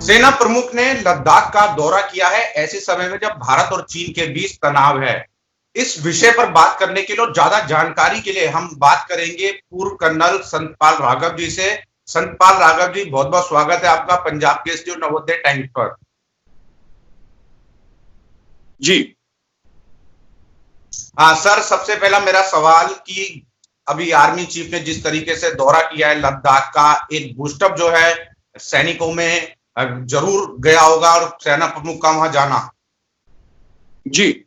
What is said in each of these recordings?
सेना प्रमुख ने लद्दाख का दौरा किया है ऐसे समय में जब भारत और चीन के बीच तनाव है। इस विषय पर बात करने के लिए और ज्यादा जानकारी के लिए हम बात करेंगे पूर्व कर्नल संतपाल राघव जी से। संतपाल राघव जी, बहुत बहुत स्वागत है आपका पंजाब केसरी और नवोदय टाइम्स पर। जी हाँ सर, सबसे पहला मेरा सवाल कि अभी आर्मी चीफ ने जिस तरीके से दौरा किया है लद्दाख का, एक बूस्टअप जो है सैनिकों में जरूर गया होगा और सेना प्रमुख का वहां जाना। जी,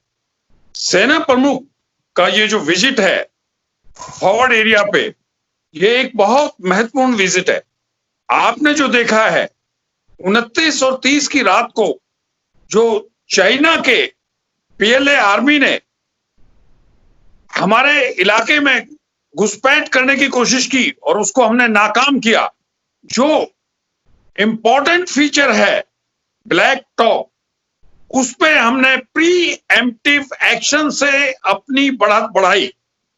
सेना प्रमुख का ये जो विजिट है फॉरवर्ड एरिया पे, ये एक बहुत महत्वपूर्ण विजिट है। आपने जो देखा है 29 और 30 की रात को जो चाइना के पीएलए आर्मी ने हमारे इलाके में घुसपैठ करने की कोशिश की और उसको हमने नाकाम किया। जो इंपॉर्टेंट फीचर है ब्लैक टॉप, उस पे हमने प्री एम्प्टिव एक्शन से अपनी बढ़त बढ़ाई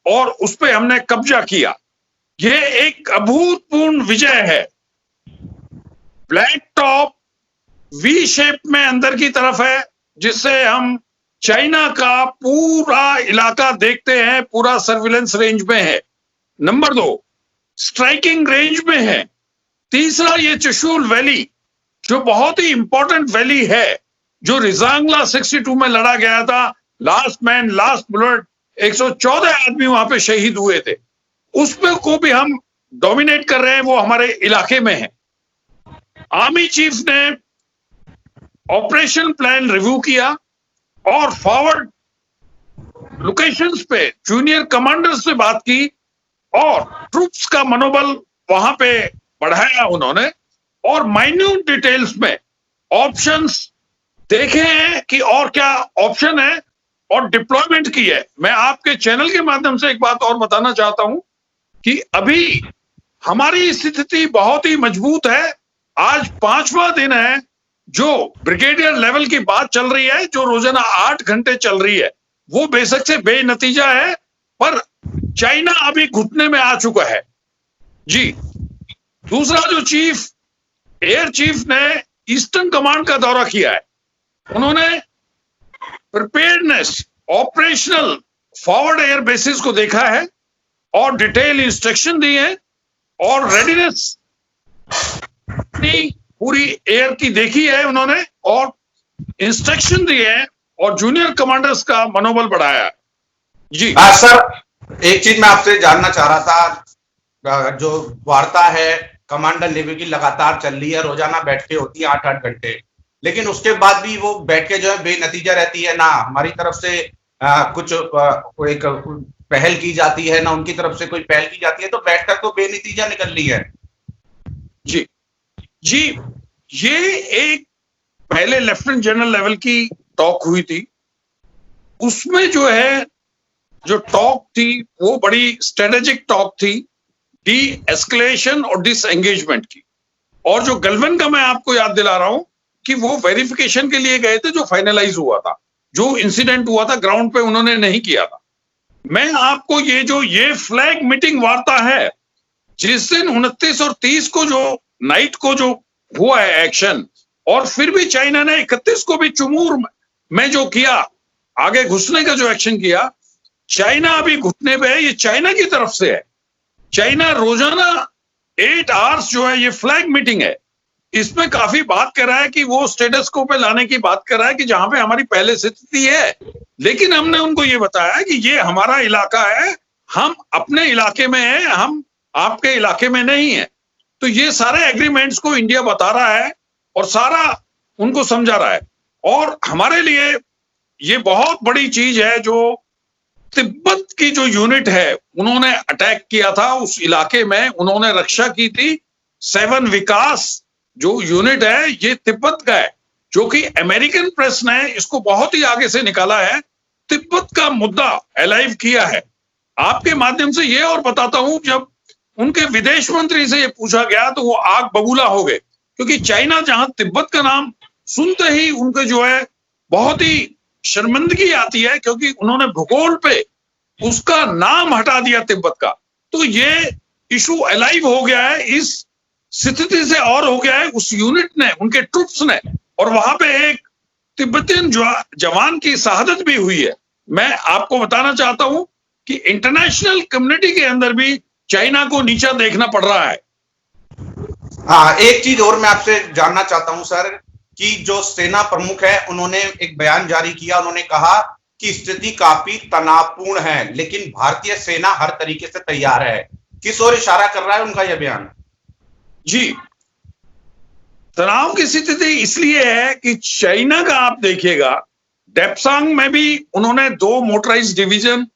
और उस पे हमने कब्जा किया। ये एक अभूतपूर्व विजय है। ब्लैक टॉप वी शेप में अंदर की तरफ है, जिससे हम चाइना का पूरा इलाका देखते हैं, पूरा सर्विलेंस रेंज में है। नंबर 2, स्ट्राइकिंग रेंज में है। तीसरा, ये चुशूल वैली जो बहुत ही इंपॉर्टेंट वैली है, जो रिजांगला 62 में लड़ा गया था, लास्ट मैन लास्ट बुलेट, 114 आदमी वहां पे शहीद हुए थे, उस पे को भी हम डोमिनेट कर रहे हैं, वो हमारे इलाके में है। आर्मी चीफ ने ऑपरेशन प्लान रिव्यू किया और फॉरवर्ड लोकेशंस पे जूनियर कमांडर्स से बात की और ट्रूप्स का मनोबल वहां पे बढ़ाया उन्होंने, और माइन्यूट डिटेल्स में ऑप्शंस देखे हैं कि और क्या ऑप्शन है और डिप्लॉयमेंट की है। मैं आपके चैनल के माध्यम से एक बात और बताना चाहता हूं कि अभी हमारी स्थिति बहुत ही मजबूत है। आज 5वां दिन है जो ब्रिगेडियर लेवल की बात चल रही है, जो रोजाना 8 घंटे चल रही है। वो बेशक से बेनतीजा है, पर चाइना अभी घुटने में आ चुका है। जी, दूसरा, जो एयर चीफ ने ईस्टर्न कमांड का दौरा किया है, उन्होंने preparedness, operational forward air bases को देखा है और डिटेल इंस्ट्रक्शन दी है और रेडीनेस पूरी एयर की देखी है उन्होंने और इंस्ट्रक्शन दिए हैं और जूनियर कमांडर्स का मनोबल बढ़ाया है। जी सर, एक चीज मैं आपसे जानना चाह रहा था, जो वार्ता है कमांडर लेवल की लगातार चल रही है, रोजाना बैठकें होती है 8-8 घंटे, लेकिन उसके बाद भी वो बैठकें जो है बेनतीजा रहती है। ना हमारी तरफ से कुछ एक पहल की जाती है, ना उनकी तरफ से कोई पहल की जाती है, तो बैठकर तो बेनतीजा निकल रही है। जी जी, ये एक पहले लेफ्टिनेंट जनरल लेवल की टॉक हुई थी। उसमें जो है जो टॉक थी वो बड़ी स्ट्रेटेजिक टॉक थी, डी एस्केलेशन और डिसएंगेजमेंट की। और जो गलवान का मैं आपको याद दिला रहा हूं कि वो वेरिफिकेशन के लिए गए थे, जो फाइनलाइज हुआ था, जो इंसिडेंट हुआ था ग्राउंड पे उन्होंने नहीं किया था। मैं आपको ये फ्लैग मीटिंग वार्ता है, जिस दिन 29 और 30 को जो नाइट को जो हुआ है एक्शन, और फिर भी चाइना ने 31 को भी चुमूर में जो किया, आगे घुसने का जो एक्शन किया, चाइना अभी घुटने पे है। ये चाइना की तरफ से है। चाइना रोजाना 8 आवर्स जो है ये फ्लैग मीटिंग है, इसमें काफी बात कर रहा है कि वो स्टेटस को पे लाने की बात कर रहा है कि जहां पे हमारी पहले से स्थिति है। लेकिन हमने उनको ये बताया कि ये हमारा इलाका है, हम अपने इलाके में हैं, हम आपके इलाके में नहीं है। तो ये सारे एग्रीमेंट्स को इंडिया बता रहा है और सारा उनको समझा रहा है। और हमारे लिए ये बहुत बड़ी चीज है, जो तिब्बत की जो यूनिट है उन्होंने अटैक किया था उस इलाके में, उन्होंने रक्षा की थी। 7 विकास जो यूनिट है ये तिब्बत का है, जो कि अमेरिकन प्रेस ने इसको बहुत ही आगे से निकाला है, तिब्बत का मुद्दा अलाइव किया है। आपके माध्यम से ये और बताता हूं, जब उनके विदेश मंत्री से ये पूछा गया तो वो आग बबूला हो गए, क्योंकि चाइना जहां तिब्बत का नाम सुनते ही उनके जो है बहुत ही शर्मिंदगी आती है, क्योंकि उन्होंने भूगोल पे उसका नाम हटा दिया तिब्बत का। तो ये इशू अलाइव हो गया है इस स्थिति से और हो गया है उस यूनिट ने, उनके ट्रूप्स ने, और वहां पे एक तिब्बतियन जवान की शहादत भी हुई है। मैं आपको बताना चाहता हूं कि इंटरनेशनल कम्युनिटी के अंदर भी चाइना को नीचा देखना पड़ रहा है। हाँ, एक चीज और मैं आपसे जानना चाहता हूं सर, कि जो सेना प्रमुख है उन्होंने एक बयान जारी किया। उन्होंने कहा कि स्थिति काफी तनावपूर्ण है, लेकिन भारतीय सेना हर तरीके से तैयार है। किस ओर इशारा कर रहा है उनका यह बयान? जी, तनाव की स्थिति इसलिए है कि चाइना का आप देखिएगा, डेप्सांग में भी उन्होंने 2 मोटराइज डिवीजन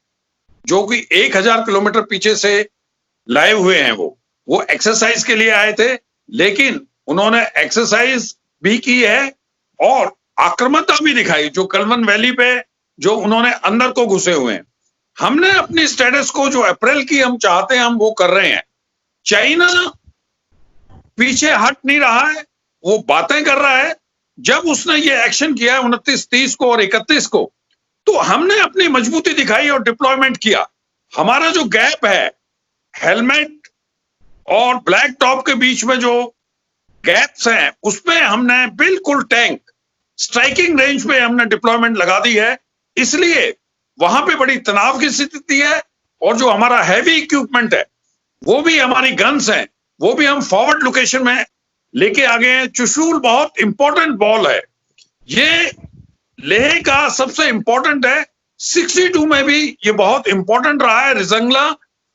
जो कि 1000 किलोमीटर पीछे से लाए हुए हैं, वो एक्सरसाइज के लिए आए थे, लेकिन उन्होंने एक्सरसाइज भी की है और आक्रामकता भी दिखाई। जो कलवन वैली पे जो उन्होंने अंदर को घुसे हुए हैं, हमने अपनी स्टेटस को जो अप्रैल की हम चाहते हैं हम वो कर रहे हैं। चाइना पीछे हट नहीं रहा है, वो बातें कर रहा है। जब उसने ये एक्शन किया है 29, 30 को और 31 को, तो हमने अपनी मजबूती दिखाई और डिप्लॉयमेंट किया। हमारा जो गैप है हेलमेट और ब्लैक टॉप के बीच में जो गैप्स हैं, उसमें हमने बिल्कुल टैंक स्ट्राइकिंग रेंज पे हमने डिप्लॉयमेंट लगा दी है। इसलिए वहां पे बड़ी तनाव की स्थिति है, और जो हमारा हैवी इक्विपमेंट है, वो भी हमारी गन्स हैं, वो भी हम फॉरवर्ड लोकेशन में लेके आ गए हैं। चुशूल बहुत इंपॉर्टेंट बॉल है, ये लेह का सबसे इंपॉर्टेंट है। 62 में भी ये बहुत इंपॉर्टेंट रहा है। रिजंगला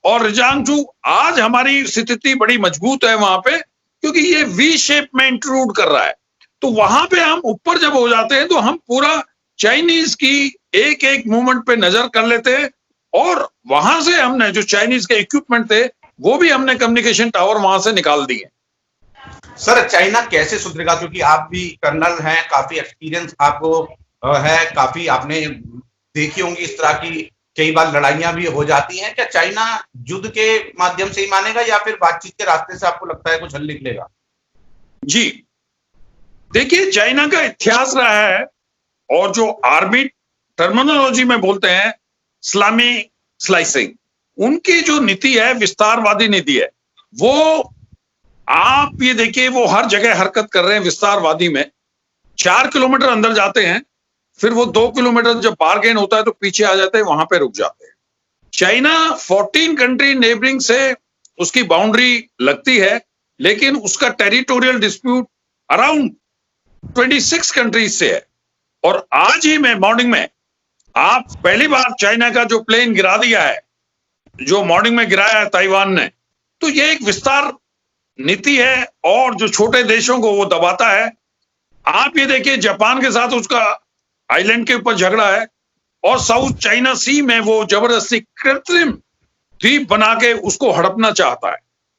और रिजांगचू, आज हमारी स्थिति बड़ी मजबूत है वहां पे, क्योंकि ये वी शेप में इंट्रूड कर रहा है। तो वहां पे हम ऊपर जब हो जाते हैं तो हम पूरा चाइनीज की एक एक मूवमेंट पे नजर कर लेते हैं, और वहां से हमने जो चाइनीज के इक्विपमेंट थे वो भी हमने कम्युनिकेशन टावर वहां से निकाल दिए। सर, चाइना कैसे सुधरेगा? क्योंकि आप भी कर्नल हैं, काफी एक्सपीरियंस आपको है, काफी आपने देखी होंगी इस तरह की कई बार लड़ाइयां भी हो जाती हैं। क्या चाइना युद्ध के माध्यम से ही मानेगा, या फिर बातचीत के रास्ते से आपको लगता है कुछ हल निकलेगा? जी, देखिए, चाइना का इतिहास रहा है, और जो आर्मी टर्मिनोलॉजी में बोलते हैं इस्लामी स्लाइसिंग, उनकी जो नीति है विस्तारवादी नीति है। वो आप ये देखिए, वो हर जगह हरकत कर रहे हैं विस्तारवादी में। 4 किलोमीटर अंदर जाते हैं, फिर वो 2 किलोमीटर जब बारगेन होता है तो पीछे आ जाते हैं, वहां पे रुक जाते हैं। चाइना 14 कंट्री नेबरिंग से उसकी बाउंड्री लगती है, लेकिन उसका टेरिटोरियल डिस्प्यूट अराउंड 26 कंट्रीज से है। और आज ही में मॉर्निंग में आप पहली बार चाइना का जो प्लेन गिरा दिया है, जो मॉर्निंग में गिराया है ताइवान ने, तो ये एक विस्तार नीति है, और जो छोटे देशों को वो दबाता है। आप ये देखिए, जापान के साथ उसका आइलैंड के ऊपर झगड़ा है, और साउथ चाइना सी में वो जबरदस्ती कृत्रिम द्वीप बना के उसको हड़पना चाहता है।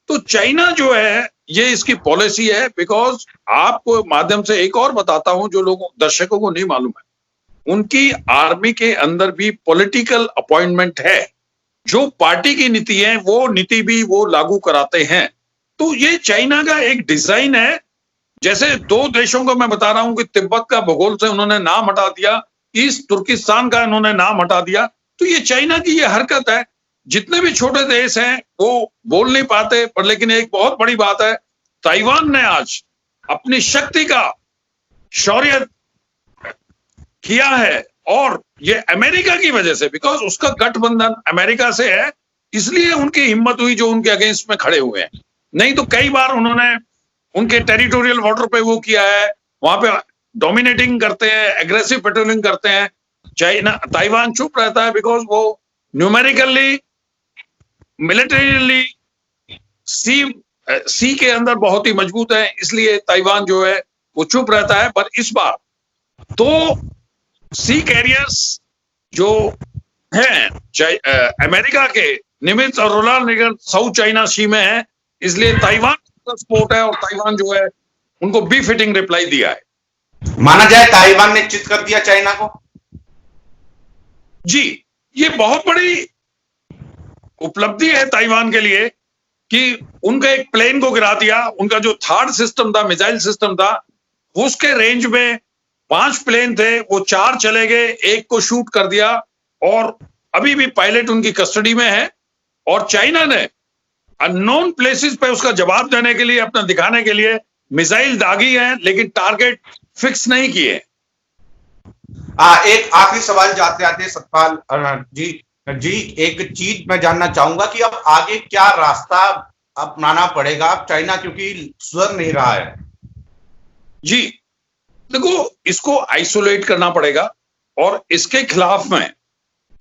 तो चाइना जो है, ये इसकी पॉलिसी है। बिकॉज आपको माध्यम से एक और बताता हूं, जो लोगों दर्शकों को नहीं मालूम है, उनकी आर्मी के अंदर भी पॉलिटिकल अपॉइंटमेंट है। जो पार्टी की नीति है वो नीति भी वो लागू कराते हैं। तो ये चाइना का एक डिजाइन है। जैसे 2 देशों को मैं बता रहा हूं कि तिब्बत का भूगोल से उन्होंने नाम हटा दिया, ईस्ट तुर्किस्तान का इन्होंने नाम हटा दिया। तो ये चाइना की ये हरकत है। जितने भी छोटे देश हैं वो बोल नहीं पाते, पर लेकिन एक बहुत बड़ी बात है, ताइवान ने आज अपनी शक्ति का शौर्य किया है, और ये अमेरिका की वजह से, बिकॉज उसका गठबंधन अमेरिका से है, इसलिए उनकी हिम्मत हुई जो उनके अगेंस्ट में खड़े हुए हैं। नहीं तो कई बार उन्होंने उनके टेरिटोरियल वाटर पे वो किया है, वहां पे डोमिनेटिंग करते हैं, एग्रेसिव पेट्रोलिंग करते हैं। चाइना ताइवान चुप रहता है, बिकॉज वो न्यूमेरिकली, मिलिटरीली सी के अंदर बहुत ही मजबूत है, इसलिए ताइवान जो है वो चुप रहता है। पर इस बार तो सी कैरियर्स जो हैं अमेरिका के निमित्ज और रोनाल्ड रेगन साउथ चाइना सी में है, इसलिए ताइवान का सपोर्ट है, और ताइवान जो है उनको बी फिटिंग रिप्लाई दिया है। माना जाए ताइवान ने चित कर दिया चाइना को? जी, ये बहुत बड़ी उपलब्धि है ताइवान के लिए कि उनका एक प्लेन को गिरा दिया। उनका जो थर्ड सिस्टम था, मिसाइल सिस्टम था, उसके रेंज में 5 प्लेन थे, वो 4 चले गए, 1 को शूट कर दिया, और अभी भी पायलट उनकी कस्टडी में है। और चाइना ने अननोन प्लेसेस पे उसका जवाब देने के लिए, अपना दिखाने के लिए मिसाइल दागी है, लेकिन टारगेट फिक्स नहीं किए। एक आखिरी सवाल जाते आते सतपाल जी एक चीज मैं जानना चाहूंगा कि अब आगे क्या रास्ता अपनाना पड़ेगा चाइना, क्योंकि सुधर नहीं रहा है। जी देखो, इसको आइसोलेट करना पड़ेगा और इसके खिलाफ में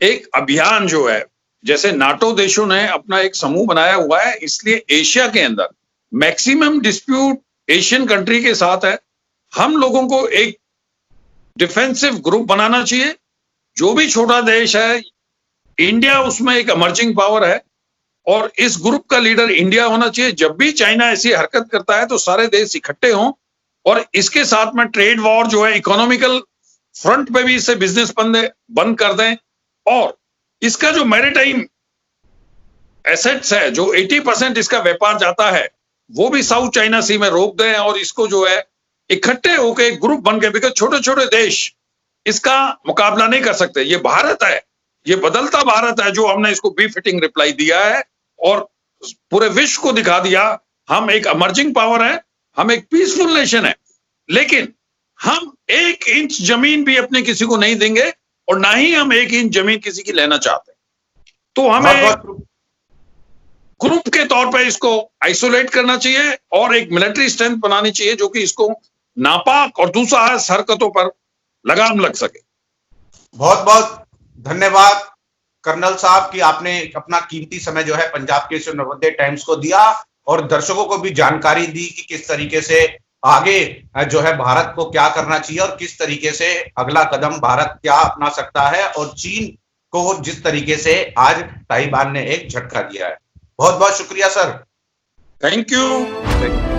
एक अभियान जो है, जैसे नाटो देशों ने अपना एक समूह बनाया हुआ है, इसलिए एशिया के अंदर मैक्सिमम डिस्प्यूट एशियन कंट्री के साथ है। हम लोगों को एक डिफेंसिव ग्रुप बनाना चाहिए। जो भी छोटा देश है, इंडिया उसमें एक इमर्जिंग पावर है और इस ग्रुप का लीडर इंडिया होना चाहिए। जब भी चाइना ऐसी हरकत करता है तो सारे देश इकट्ठे हों और इसके साथ में ट्रेड वॉर जो है, इकोनॉमिकल फ्रंट पे भी इससे बिजनेस बंद कर दें और इसका जो मैरिटाइम एसेट्स है, जो 80% इसका व्यापार जाता है, वो भी साउथ चाइना सी में रोक दें और इसको जो है इकट्ठे होकर एक ग्रुप बन के, बिकॉज छोटे छोटे देश इसका मुकाबला नहीं कर सकते। ये भारत है, ये बदलता भारत है जो हमने इसको बी फिटिंग रिप्लाई दिया है और पूरे विश्व को दिखा दिया हम एक इमर्जिंग पावर है, हम एक पीसफुल नेशन है, लेकिन हम 1 इंच जमीन भी अपने किसी को नहीं देंगे और ना ही हम 1 इंच जमीन किसी की लेना चाहते। तो हमें ग्रुप के तौर पे इसको आइसोलेट करना चाहिए और एक मिलिट्री स्ट्रेंथ बनानी चाहिए जो कि इसको नापाक और दूसरा हरकतों पर लगाम लग सके। बहुत बहुत धन्यवाद कर्नल साहब कि आपने अपना कीमती समय जो है पंजाब केसरी नवोदय टाइम्स को दिया और दर्शकों को भी जानकारी दी कि किस तरीके से आगे जो है भारत को क्या करना चाहिए और किस तरीके से अगला कदम भारत क्या अपना सकता है और चीन को जिस तरीके से आज ताइवान ने एक झटका दिया है। बहुत बहुत शुक्रिया सर। Thank you.